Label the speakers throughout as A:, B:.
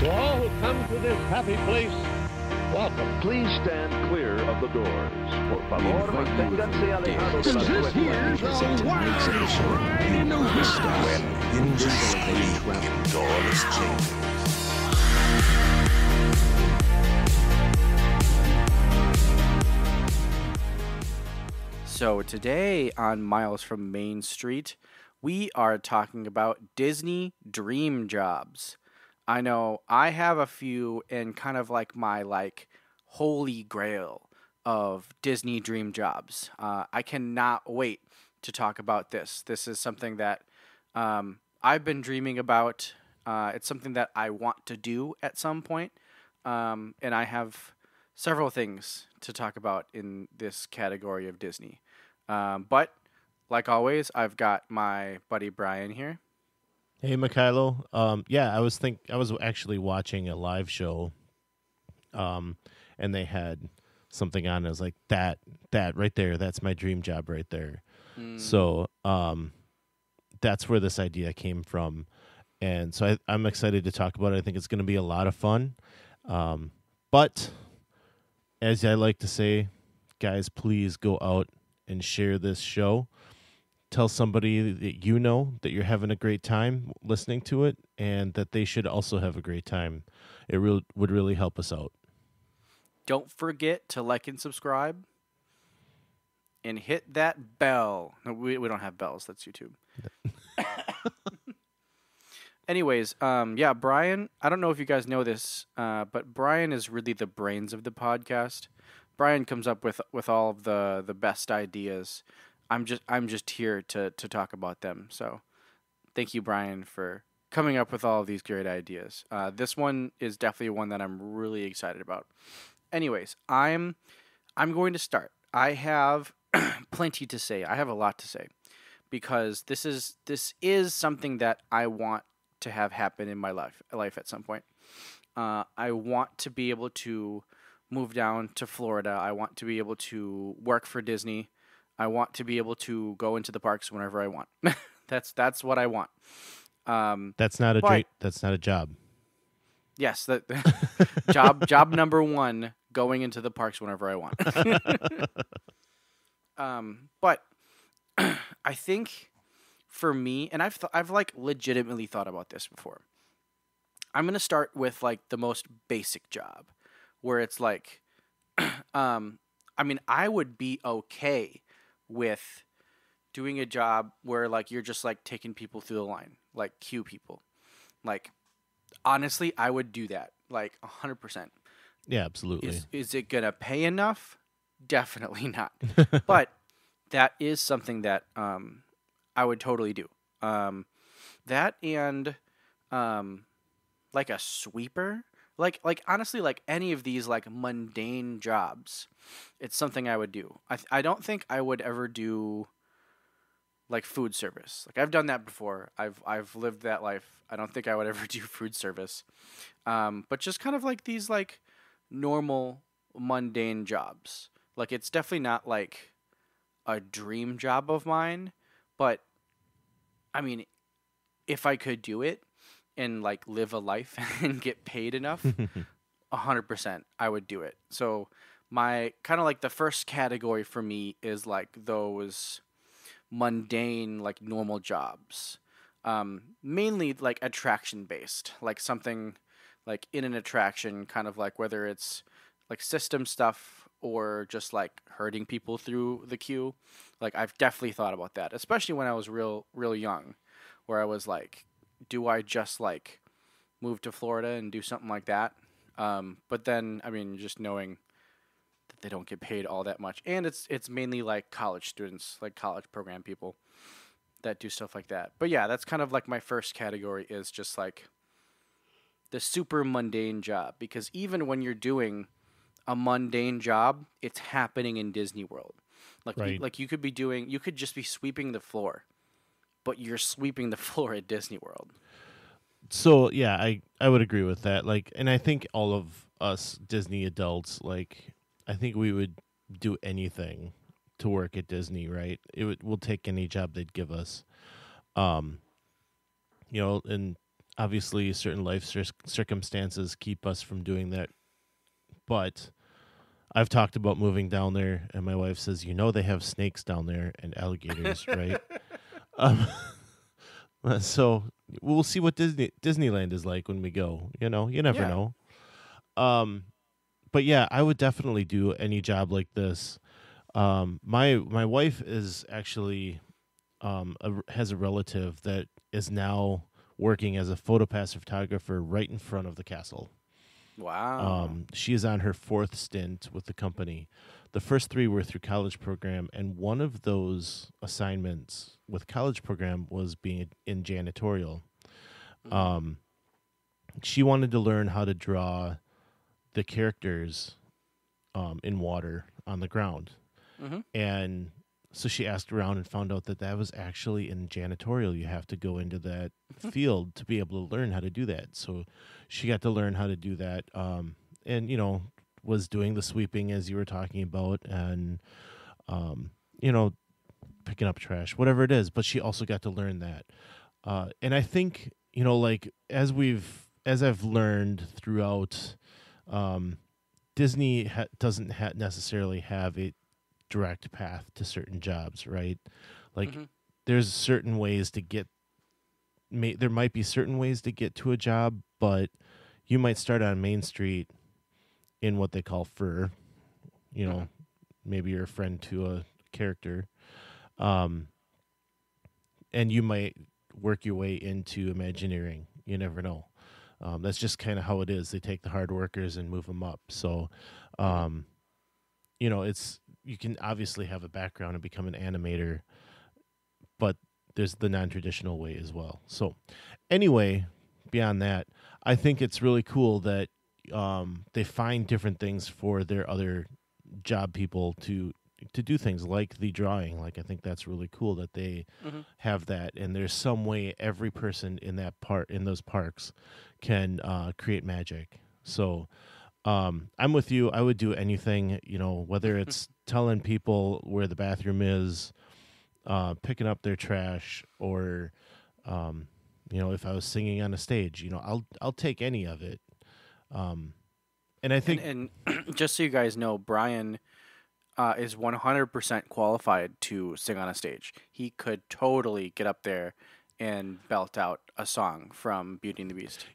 A: To all who come to this happy place, welcome.
B: Please stand clear of the doors. Por favor, manténganse alejados de las
A: This here's
B: puertas.
A: a wild ride in the
C: When industry doors change.
D: So today on Miles from Main Street, we are talking about Disney dream jobs. I know I have a few and kind of like my holy grail of Disney dream jobs. I cannot wait to talk about this. This is something that I've been dreaming about. It's something that I want to do at some point. And I have several things to talk about in this category of Disney. But like always, I've got my buddy Brian here.
E: Hey, Mikhailo. I was actually watching a live show, and they had something on. I was like, that right there, that's my dream job right there. So, that's where this idea came from, and so I'm excited to talk about it. I think it's going to be a lot of fun. But as I like to say, guys, please go out and share this show. Tell somebody that you know that you're having a great time listening to it and that they should also have a great time. It would really help us out.
D: Don't forget to like and subscribe and hit that bell. No, we don't have bells. That's YouTube. Anyways, Brian, I don't know if you guys know this, but Brian is really the brains of the podcast. Brian comes up with all of the best ideas. I'm just here to talk about them. So thank you, Brian, for coming up with all of these great ideas. This one is definitely one that I'm really excited about. Anyways, I'm going to start. I have plenty to say. I have a lot to say because this is something that I want to have happen in my life at some point. I want to be able to move down to Florida. I want to be able to work for Disney. I want to be able to go into the parks whenever I want. That's what I want.
E: That's not a job.
D: Yes, that job number one, going into the parks whenever I want. But I think for me, and I've legitimately thought about this before. I'm gonna start with the most basic job, where it's I would be okay with doing a job where you're just taking people through the line, queue people. Honestly, I would do that 100%.
E: Yeah, absolutely.
D: Is it gonna pay enough? Definitely not. But that is something that I would totally do. That and a sweeper. Honestly, any of these mundane jobs, it's something I would do. I don't think I would ever do food service. I've done that before. I've lived that life. I don't think I would ever do food service. But just kind of these normal mundane jobs. It's definitely not a dream job of mine, but I mean, if I could do it and live a life and get paid enough, 100% I would do it. So my kind of the first category for me is those mundane normal jobs, mainly attraction based, something in an attraction, kind of whether it's system stuff or just herding people through the queue. I've definitely thought about that, especially when I was real young, where I was do I just move to Florida and do something like that? But then, I mean, just knowing that they don't get paid all that much, and it's mainly college students, college program people that do stuff like that. But yeah, that's kind of my first category is just the super mundane job, because even when you're doing a mundane job, it's happening in Disney World.
E: Right.
D: You could just be sweeping the floor, but you're sweeping the floor at Disney World.
E: So yeah, I would agree with that. And I think all of us Disney adults, I think we would do anything to work at Disney, right? We'll take any job they'd give us. And obviously certain life circumstances keep us from doing that. But I've talked about moving down there, and my wife says, they have snakes down there and alligators, right? Um, so we'll see what Disneyland is like when we go. You never know. But yeah, I would definitely do any job like this. My wife is actually has a relative that is now working as a photopass photographer right in front of the castle.
D: Wow.
E: She is on her 4th stint with the company. The first 3 were through college program, and one of those assignments with college program was being in janitorial. She wanted to learn how to draw the characters in water on the ground. And so she asked around and found out that was actually in janitorial. You have to go into that field to be able to learn how to do that. So she got to learn how to do that, and, was doing the sweeping as you were talking about, and, picking up trash, whatever it is. But she also got to learn that. And I think, like as I've learned throughout, Disney doesn't necessarily have a direct path to certain jobs, right? Like there's certain ways to get there might be certain ways to get to a job, but you might start on Main Street in what they call fur, maybe you're a friend to a character, and you might work your way into Imagineering. You never know. That's just kind of how it is. They take the hard workers and move them up. So, you can obviously have a background and become an animator, but there's the non-traditional way as well. So anyway, beyond that, I think it's really cool that they find different things for their other job people to do things like the drawing. Like, I think that's really cool that they have that, and there's some way every person in those parks can create magic. So I'm with you. I would do anything, whether it's telling people where the bathroom is, picking up their trash, or if I was singing on a stage, I'll take any of it. And I think,
D: and just so you guys know, Brian is 100% qualified to sing on a stage. He could totally get up there and belt out a song from Beauty and the Beast.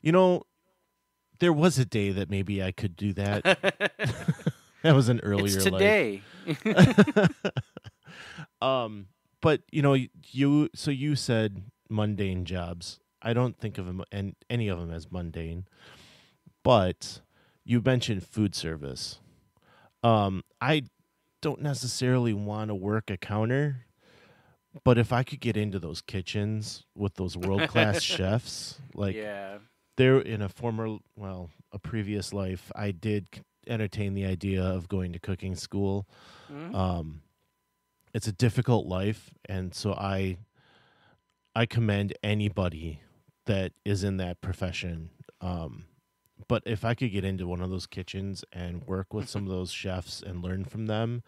E: There was a day that maybe I could do that. That was an earlier
D: it's today.
E: But you said mundane jobs. I don't think of them and any of them as mundane. But you mentioned food service. I don't necessarily want to work a counter, but if I could get into those kitchens with those world-class chefs, they're in a previous life, I did entertain the idea of going to cooking school. It's a difficult life, and so I commend anybody that is in that profession. But if I could get into one of those kitchens and work with some of those chefs and learn from them,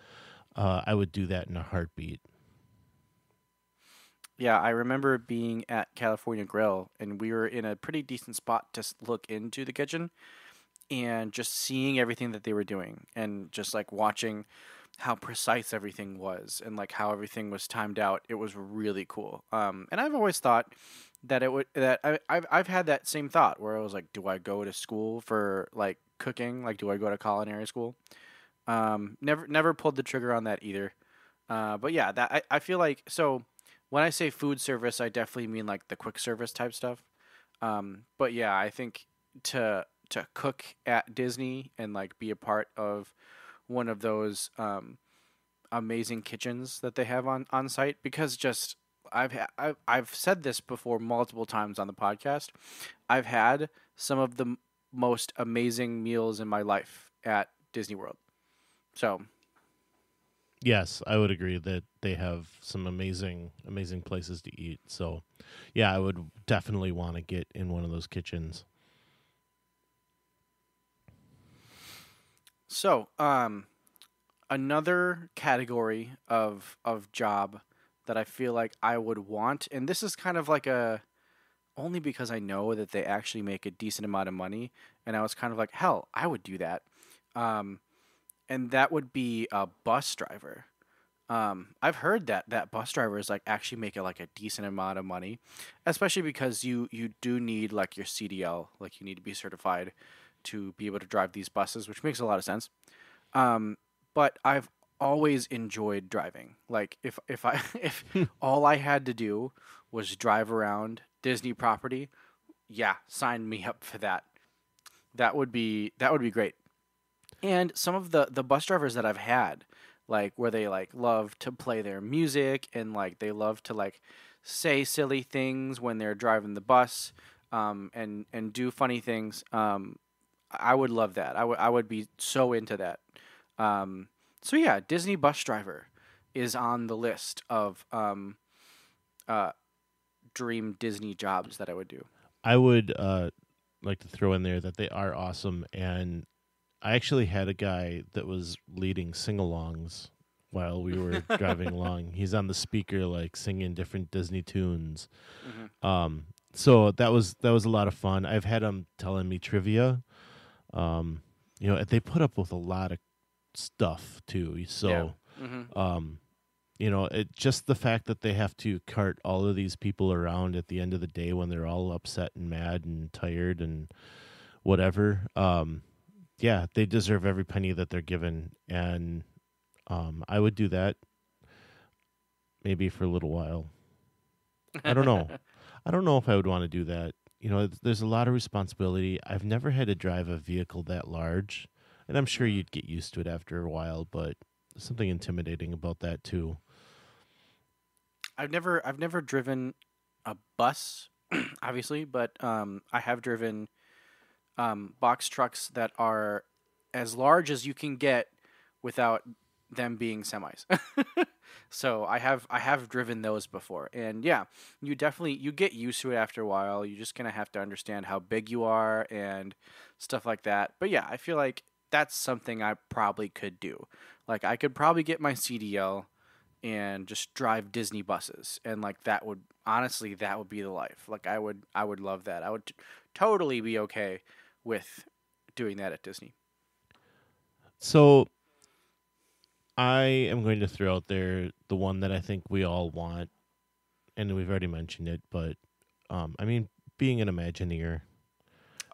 E: I would do that in a heartbeat.
D: Yeah, I remember being at California Grill, and we were in a pretty decent spot to look into the kitchen and just seeing everything that they were doing, and just like watching how precise everything was and like how everything was timed out. It was really cool. And I've always thought that I've had that same thought where I was like, do I go to school for like cooking? Like, do I go to culinary school? Never pulled the trigger on that either. But yeah, that I feel like, so when I say food service, I definitely mean like the quick service type stuff. But yeah, I think to cook at Disney and like be a part of one of those amazing kitchens that they have on site, because just I've said this before multiple times on the podcast. I've had some of the most amazing meals in my life at Disney World. So,
E: yes, I would agree that they have some amazing places to eat. So, yeah, I would definitely want to get in one of those kitchens.
D: So, another category of job that I feel like I would want, and this is kind of like a only because I know that they actually make a decent amount of money, and I was kind of like, hell, I would do that. And that would be a bus driver. I've heard that bus drivers like actually make it like a decent amount of money, especially because you do need like your CDL, like you need to be certified to be able to drive these buses, which makes a lot of sense. But I've always enjoyed driving. Like if all I had to do was drive around Disney property, yeah, sign me up for that. That would be great. And some of the bus drivers that I've had, like where they like love to play their music and like they love to like say silly things when they're driving the bus, and do funny things. I would love that. I would be so into that. So yeah, Disney bus driver is on the list of uh, dream Disney jobs that I would do.
E: I would like to throw in there that they are awesome, and I actually had a guy that was leading sing-alongs while we were driving along. He's on the speaker, like singing different Disney tunes. So that was a lot of fun. I've had him telling me trivia. They put up with a lot of stuff too. So, it just the fact that they have to cart all of these people around at the end of the day when they're all upset and mad and tired and whatever. Yeah, they deserve every penny that they're given, and I would do that maybe for a little while. I don't know. I don't know if I would want to do that. There's a lot of responsibility. I've never had to drive a vehicle that large, and I'm sure you'd get used to it after a while, but there's something intimidating about that too.
D: I've never driven a bus, obviously, but I have driven box trucks that are as large as you can get without them being semis. So I have driven those before, and yeah, you get used to it after a while. You just kind of have to understand how big you are and stuff like that. But yeah, I feel like that's something I probably could do. Like I could probably get my CDL and just drive Disney buses, and like that would be the life. Like I would love that. I would totally be okay with doing that at Disney.
E: So I am going to throw out there the one that I think we all want, and we've already mentioned it, but being an Imagineer.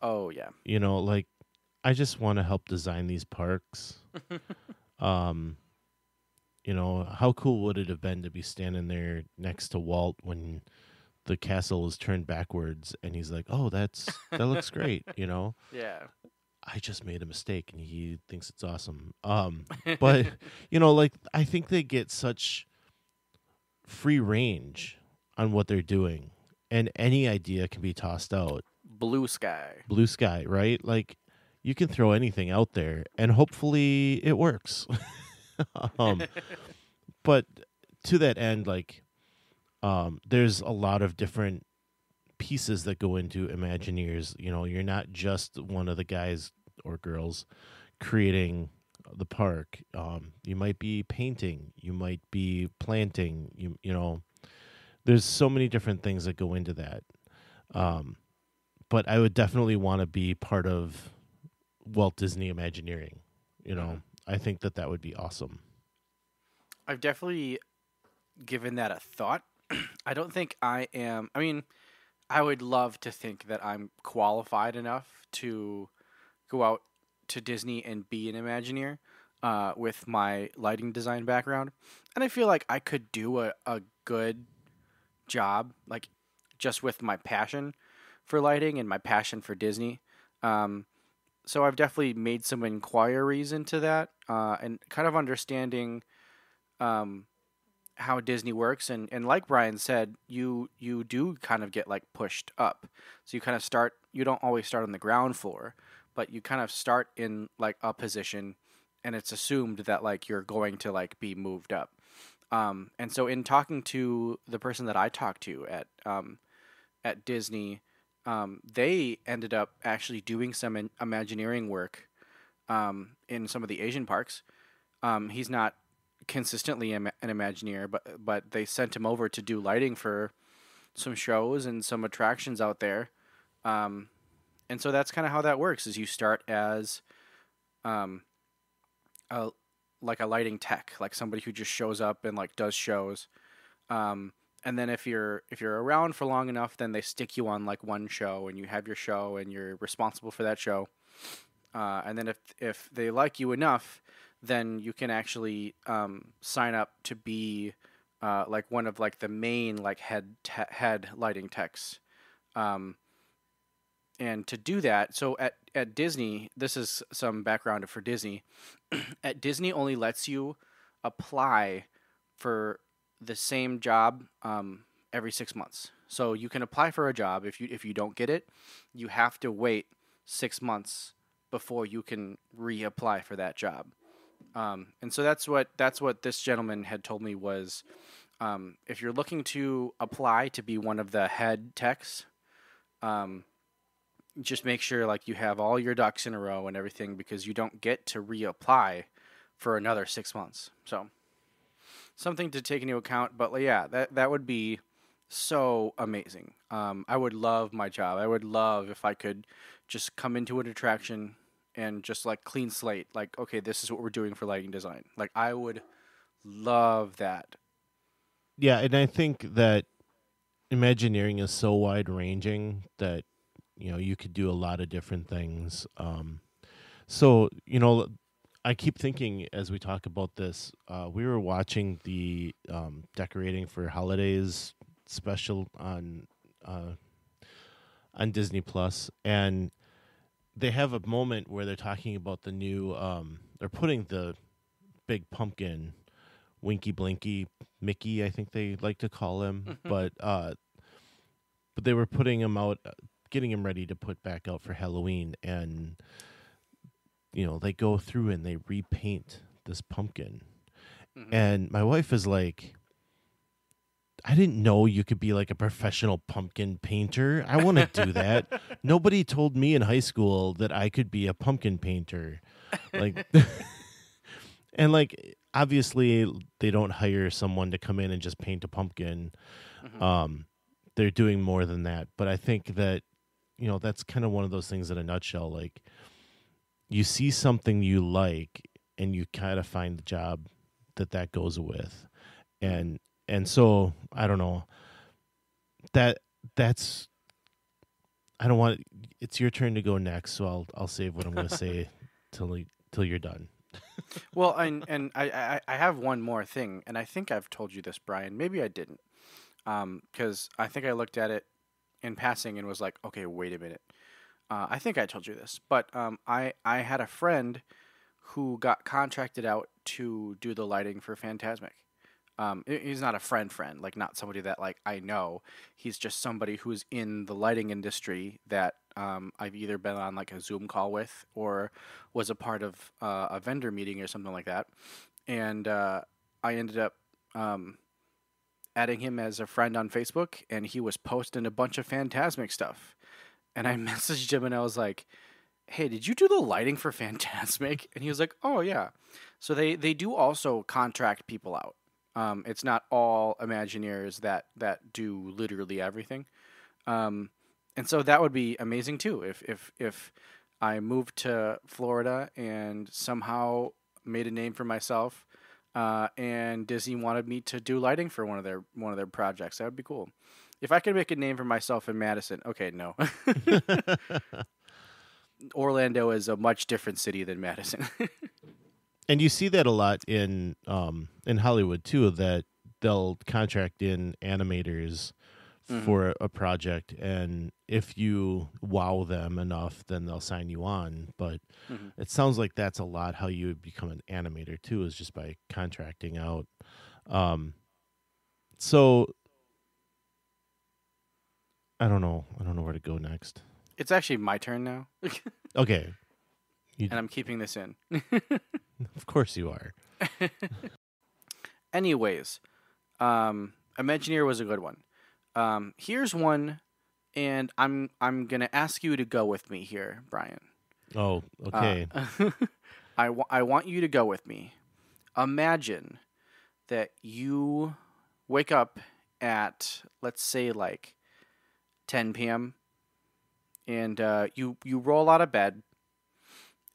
D: Oh yeah.
E: Like I just want to help design these parks. How cool would it have been to be standing there next to Walt when the castle was turned backwards and he's like, "Oh, that looks great,"
D: Yeah.
E: I just made a mistake and he thinks it's awesome. But like I think they get such free range on what they're doing, and any idea can be tossed out.
D: Blue sky,
E: right? Like you can throw anything out there and hopefully it works. But to that end, like there's a lot of different pieces that go into Imagineers. You're not just one of the guys or girls creating the park. You might be painting, you might be planting, there's so many different things that go into that. But I would definitely want to be part of Walt Disney Imagineering. I think that would be awesome.
D: I've definitely given that a thought. I don't think I am. I mean, I would love to think that I'm qualified enough to go out to Disney and be an Imagineer with my lighting design background. And I feel like I could do a good job, like just with my passion for lighting and my passion for Disney. So I've definitely made some inquiries into that and kind of understanding how Disney works, and like Brian said, you do kind of get like pushed up. So you kind of start. You don't always start on the ground floor, but you kind of start in like a position, and it's assumed that like you're going to like be moved up. And so in talking to the person that I talked to at Disney, they ended up actually doing some Imagineering work in some of the Asian parks. He's not consistently an Imagineer, but they sent him over to do lighting for shows and some attractions out there. And so that's kind of how that works. Is you start as a lighting tech, like somebody who just shows up and like does shows. And then if you're around for long enough, then they stick you on like one show, and you have your show, and you're responsible for that show. And then if they like you enough, then you can actually sign up to be like one of like the main like head lighting techs. And to do that, so at Disney, this is some background for Disney. At Disney, only lets you apply for the same job every 6 months. So you can apply for a job. If you don't get it, you have to wait 6 months before you can reapply for that job. And so that's what this gentleman had told me was, if you're looking to apply to be one of the head techs, just make sure like you have all your ducks in a row and everything, because you don't get to reapply for another 6 months. So something to take into account. But yeah, that would be so amazing. I would love my job. I would love if I could just come into an attraction and just like clean slate. Like, okay, this is what we're doing for lighting design. Like, I would love that.
E: Yeah, and I think that Imagineering is so wide ranging that you could do a lot of different things. So I keep thinking as we talk about this, we were watching the decorating for holidays special on Disney Plus, and they have a moment where they're talking about the new. They're putting the big pumpkin, Winky Blinky Mickey, I think they like to call him, but they were putting him out, getting him ready to put back out for Halloween, and they go through and they repaint this pumpkin. And my wife is like, I didn't know you could be like a professional pumpkin painter. I want to do that. Nobody told me in high school that I could be a pumpkin painter. Like, and like, obviously they don't hire someone to come in and just paint a pumpkin. They're doing more than that. But I think that, that's kind of one of those things in a nutshell. Like, you see something you like and you kind of find the job that goes with. And so I don't know, that's, I don't want, it's your turn to go next. So I'll save what I'm going to say till you're done.
D: Well, and I have one more thing, and I think I've told you this, Brian. Maybe I didn't, because I think I looked at it in passing and was like, okay, wait a minute. I think I told you this, but I had a friend who got contracted out to do the lighting for Fantasmic. He's not a friend, like not somebody that like I know. He's just somebody who's in the lighting industry that I've either been on like a Zoom call with or was a part of a vendor meeting or something like that. And I ended up adding him as a friend on Facebook, and he was posting a bunch of Fantasmic stuff. And I messaged him and I was like, hey, did you do the lighting for Fantasmic? And he was like, oh yeah. So they do also contract people out. It's not all Imagineers that do literally everything. And so that would be amazing too. If I moved to Florida and somehow made a name for myself, and Disney wanted me to do lighting for one of their projects, that would be cool. If I could make a name for myself in Madison, okay, no. Orlando is a much different city than Madison.
E: And you see that a lot in Hollywood too, that they'll contract in animators for a project, and if you wow them enough, then they'll sign you on. But it sounds like that's a lot how you would become an animator too, is just by contracting out. So I don't know where to go next.
D: It's actually my turn now.
E: Okay.
D: And I'm keeping this in.
E: Of course you are.
D: Anyways, Imagineer was a good one. Here's one, and I'm gonna ask you to go with me here, Brian.
E: Oh, okay.
D: I want you to go with me. Imagine that you wake up at, let's say, like 10 p.m. and you roll out of bed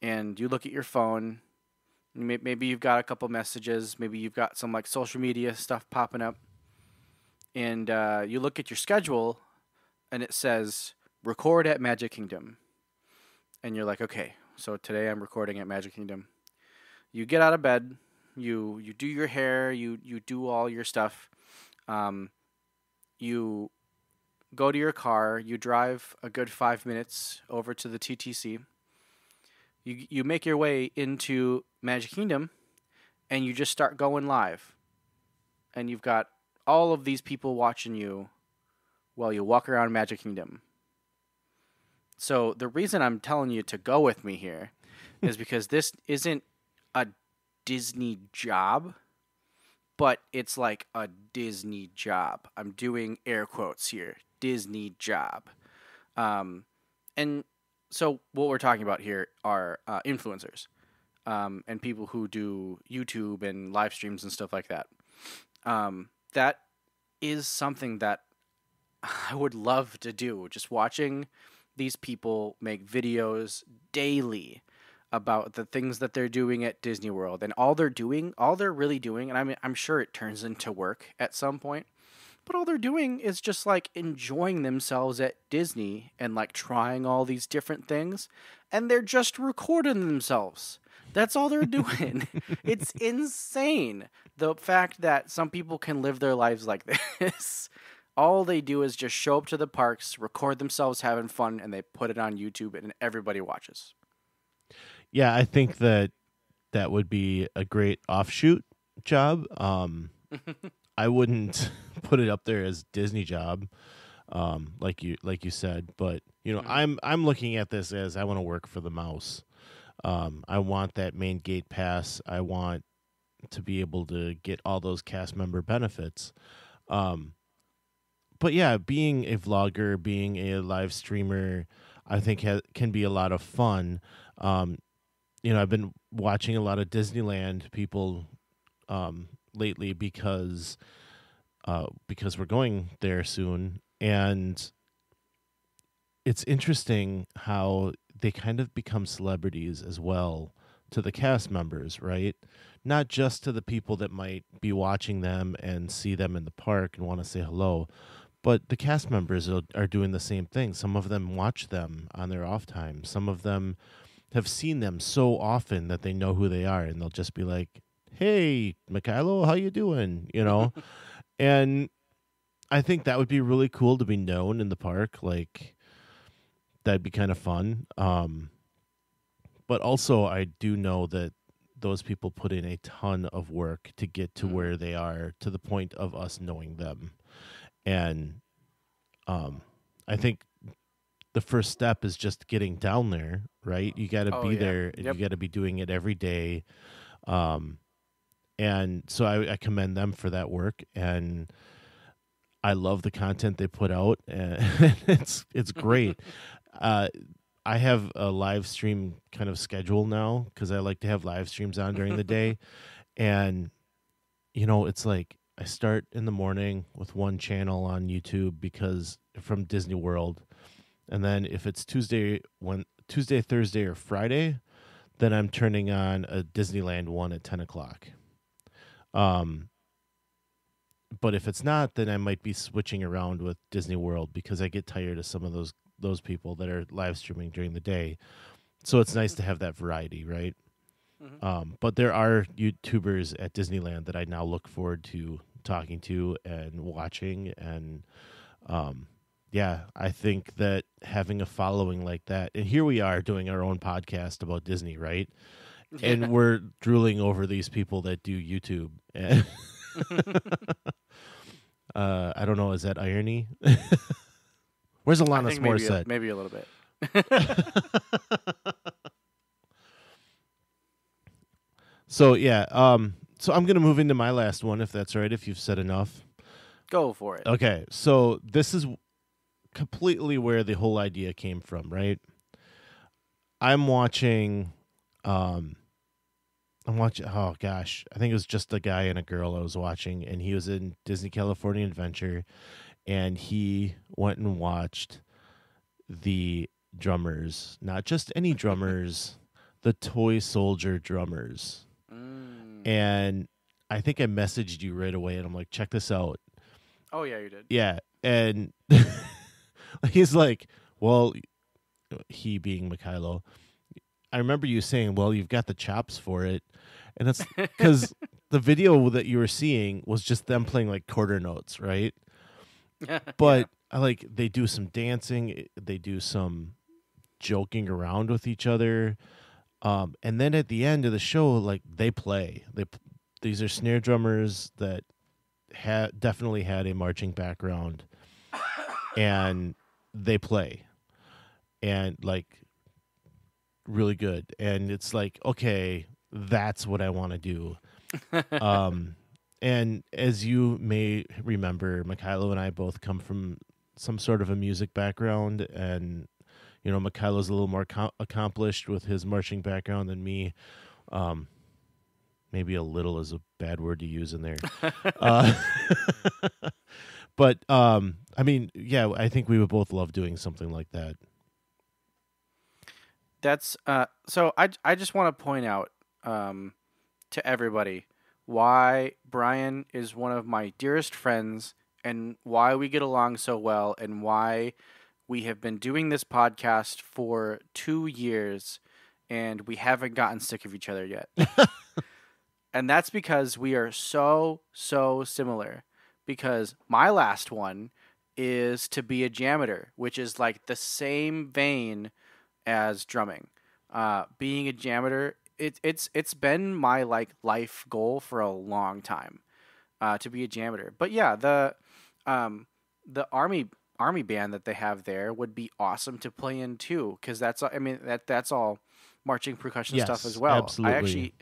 D: and you look at your phone. Maybe you've got a couple messages. Maybe you've got some like social media stuff popping up. And you look at your schedule and it says record at Magic Kingdom. And you're like, okay, so today I'm recording at Magic Kingdom. You get out of bed. You do your hair. You do all your stuff. You go to your car. You drive a good 5 minutes over to the TTC. You make your way into Magic Kingdom, and you just start going live. And you've got all of these people watching you while you walk around Magic Kingdom. So the reason I'm telling you to go with me here is because this isn't a Disney job, but it's like a Disney job. I'm doing air quotes here. Disney job. And so what we're talking about here are influencers and people who do YouTube and live streams and stuff like that. That is something that I would love to do. Just watching these people make videos daily about the things that they're doing at Disney World, and all they're really doing, and I'm sure it turns into work at some point, but all they're doing is just like enjoying themselves at Disney and like trying all these different things, and they're just recording themselves. That's all they're doing. It's insane. The fact that some people can live their lives like this. All they do is just show up to the parks, record themselves having fun, and they put it on YouTube, and everybody watches.
E: Yeah, I think that would be a great offshoot job. I wouldn't put it up there as Disney job, like you said, but you know, I'm looking at this as I want to work for the mouse. I want that main gate pass. I want to be able to get all those cast member benefits. But yeah, being a vlogger, being a live streamer, I think can be a lot of fun. You know, I've been watching a lot of Disneyland people lately because we're going there soon, and it's interesting how they kind of become celebrities as well to the cast members, right? Not just to the people that might be watching them and see them in the park and want to say hello, but the cast members are doing the same thing. Some of them watch them on their off time. Some of them have seen them so often that they know who they are, and they'll just be like, "Hey, Mikhailo, how you doing?" You know? And I think that would be really cool to be known in the park. Like, that'd be kind of fun. But also, I do know that those people put in a ton of work to get to where they are, to the point of us knowing them. And I think the first step is just getting down there, right? You got to be there, and you got to be doing it every day. And so I commend them for that work, and I love the content they put out, and it's great. I have a live stream kind of schedule now because I like to have live streams on during the day. And, you know, it's like I start in the morning with one channel on YouTube because from Disney World. And then if it's Tuesday, Thursday, or Friday, then I'm turning on a Disneyland one at 10 o'clock. But if it's not, then I might be switching around with Disney World because I get tired of some of those people that are live streaming during the day. So it's nice to have that variety, right? Mm-hmm. But there are YouTubers at Disneyland that I now look forward to talking to and watching. And yeah, I think that having a following like that, and here we are doing our own podcast about Disney, right? Yeah. And we're drooling over these people that do YouTube. And I don't know, is that irony? Where's Alanis Morissette?
D: Maybe a little bit.
E: So yeah, so I'm gonna move into my last one, if that's all right. If you've said enough,
D: go for it.
E: Okay, so this is completely where the whole idea came from, right? I'm watching, I'm watching. Oh gosh, I think it was just a guy and a girl I was watching, and he was in Disney California Adventure, and he went and watched the drummers, not just any drummers, the toy soldier drummers. And I think I messaged you right away, and I'm like, check this out.
D: Oh yeah, you did.
E: Yeah, and he's like, well, he being Mikhailo, I remember you saying, well, you've got the chops for it. And it's because the video that you were seeing was just them playing like quarter notes, right? But I like they do some dancing, they do some joking around with each other. And then at the end of the show, like they play. These are snare drummers that definitely had a marching background, and they play, and like really good. And it's like, okay, that's what I want to do. And as you may remember, Mikhailo and I both come from some sort of a music background, and you know, Mikhailo's a little more accomplished with his marching background than me. Maybe a little is a bad word to use in there. But I mean, yeah, I think we would both love doing something like that.
D: That's so I just want to point out to everybody why Brian is one of my dearest friends, and why we get along so well, and why we have been doing this podcast for 2 years and we haven't gotten sick of each other yet. And that's because we are so similar. Because my last one is to be a janitor, which is like the same vein as drumming. Being a janitor, it's been my like life goal for a long time, to be a janitor. But yeah, the army band that they have there would be awesome to play in too, because that's all marching percussion stuff as well.
E: Absolutely.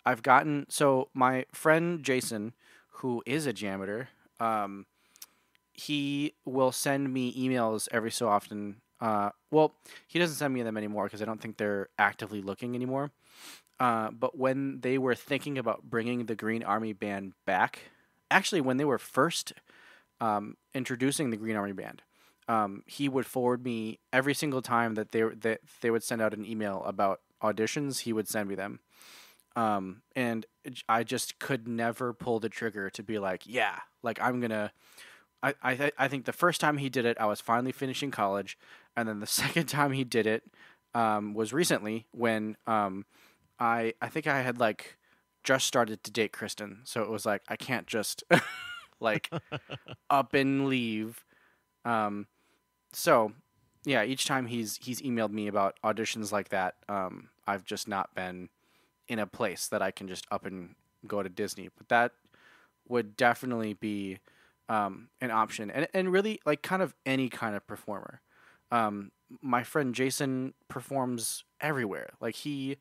D: I've gotten, so my friend Jason, who is a janitor, he will send me emails every so often. Well, he doesn't send me them anymore because I don't think they're actively looking anymore. But when they were thinking about bringing the Green Army Band back, actually when they were first introducing the Green Army Band, he would forward me every single time that they would send out an email about auditions. He would send me them, and I just could never pull the trigger to be like, yeah, like I'm gonna. I think the first time he did it, I was finally finishing college, and then the second time he did it was recently when I think I had like just started to date Kristen, so it was like I can't just like up and leave. So yeah, each time he's emailed me about auditions like that, I've just not been in a place that I can just up and go to Disney. But that would definitely be an option, and really like kind of any kind of performer. My friend Jason performs everywhere. Like he,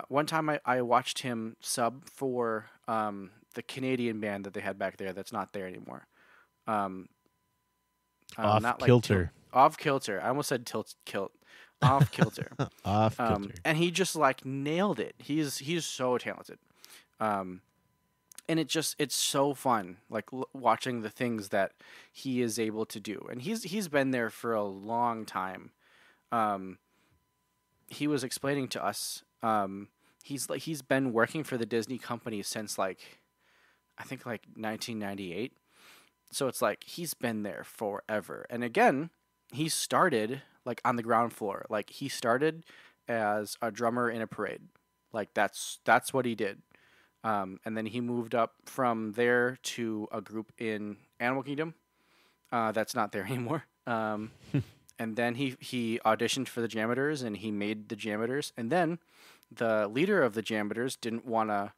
D: one time I watched him sub for the Canadian band that they had back there that's not there anymore.
E: Off Kilter.
D: Off Kilter. I almost said kilt. Off Kilter.
E: Off Kilter.
D: And he just like nailed it. He's so talented. And it's so fun, like watching the things that he is able to do. And he's been there for a long time. He was explaining to us, he's been working for the Disney company since like, I think like 1998. So it's like he's been there forever. And again, he started like on the ground floor. Like he started as a drummer in a parade. Like that's what he did. And then he moved up from there to a group in Animal Kingdom. That's not there anymore. And then he auditioned for the Jammers, and he made the Jammers. And then the leader of the Jammers didn't want to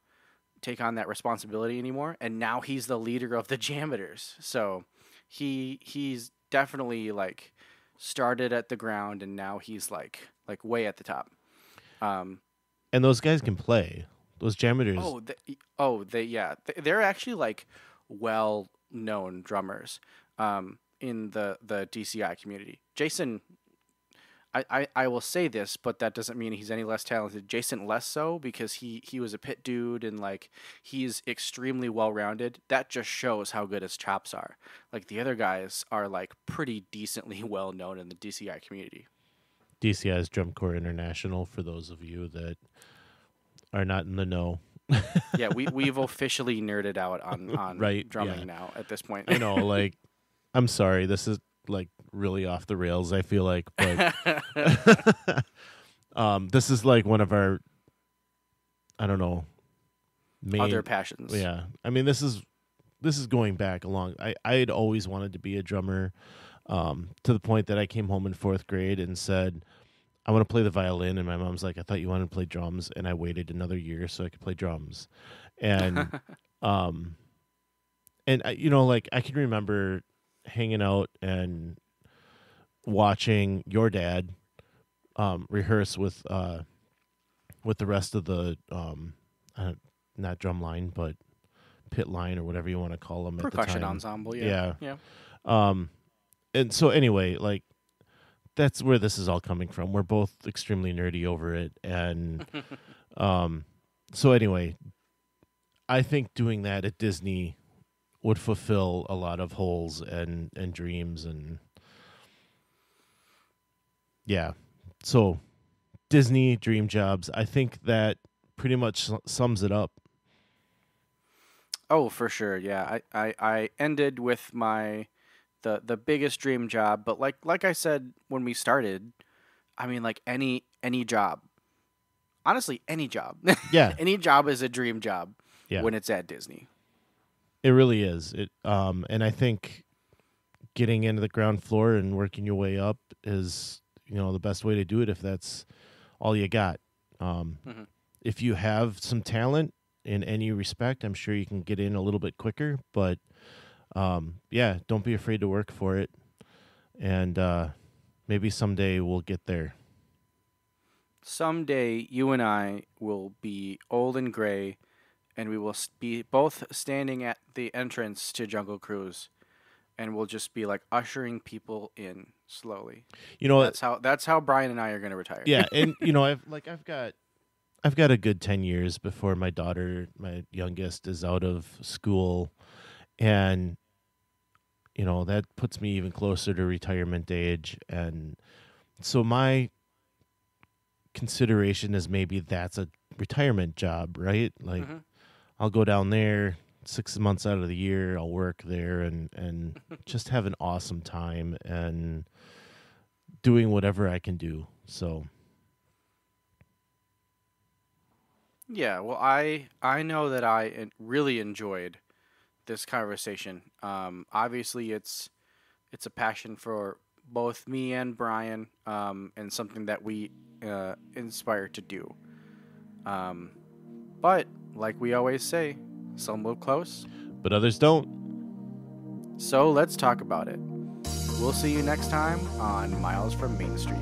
D: take on that responsibility anymore, and now he's the leader of the Jammers. So he's definitely like started at the ground, and now he's like way at the top.
E: And those guys can play. Those Jammers.
D: They're actually like well-known drummers in the DCI community. Jason, I will say this, but that doesn't mean he's any less talented. Jason less so, because he was a pit dude and like he's extremely well rounded. That just shows how good his chops are. Like the other guys are like pretty decently well known in the DCI community.
E: DCI is Drum Corps International, for those of you that are not in the know.
D: Yeah, we've officially nerded out on
E: Right,
D: drumming
E: yeah.
D: now at this point.
E: I know, like, I'm sorry, this is like really off the rails, I feel like, but this is like one of our, I don't know, main
D: Other passions.
E: Yeah, I mean, this is going back a long. I had always wanted to be a drummer, to the point that I came home in 4th grade and said, I want to play the violin, and my mom's like, I thought you wanted to play drums, and I waited another year so I could play drums, and and like I can remember hanging out and watching your dad rehearse with the rest of the not drum line but pit line or whatever you want to call them
D: Percussion
E: at the time.
D: ensemble. Yeah.
E: And so anyway, like that's where this is all coming from. We're both extremely nerdy over it, and so anyway, I think doing that at Disney would fulfill a lot of holes and dreams, and yeah. So Disney dream jobs, I think that pretty much sums it up.
D: Oh, for sure. Yeah. I ended with the biggest dream job, but like I said when we started, I mean, like any job. Honestly, any job.
E: Yeah.
D: Any job is a dream job
E: Yeah.
D: when it's at Disney.
E: It really is. And I think getting into the ground floor and working your way up is, the best way to do it if that's all you got. If you have some talent in any respect, I'm sure you can get in a little bit quicker, but yeah, don't be afraid to work for it. And maybe someday we'll get there.
D: Someday you and I will be old and gray, and we will be both standing at the entrance to Jungle Cruise, and we'll just be like ushering people in slowly. That's how Brian and I are going to retire.
E: Yeah, and I've got a good 10 years before my daughter, my youngest, is out of school, and that puts me even closer to retirement age. And so my consideration is maybe that's a retirement job, right? Like I'll go down there 6 months out of the year, I'll work there and just have an awesome time and doing whatever I can do. So
D: yeah, well, I know that I really enjoyed this conversation. Obviously, it's a passion for both me and Brian, and something that we inspire to do. But like we always say, some live close,
E: but others don't.
D: So let's talk about it. We'll see you next time on Miles from Main Street.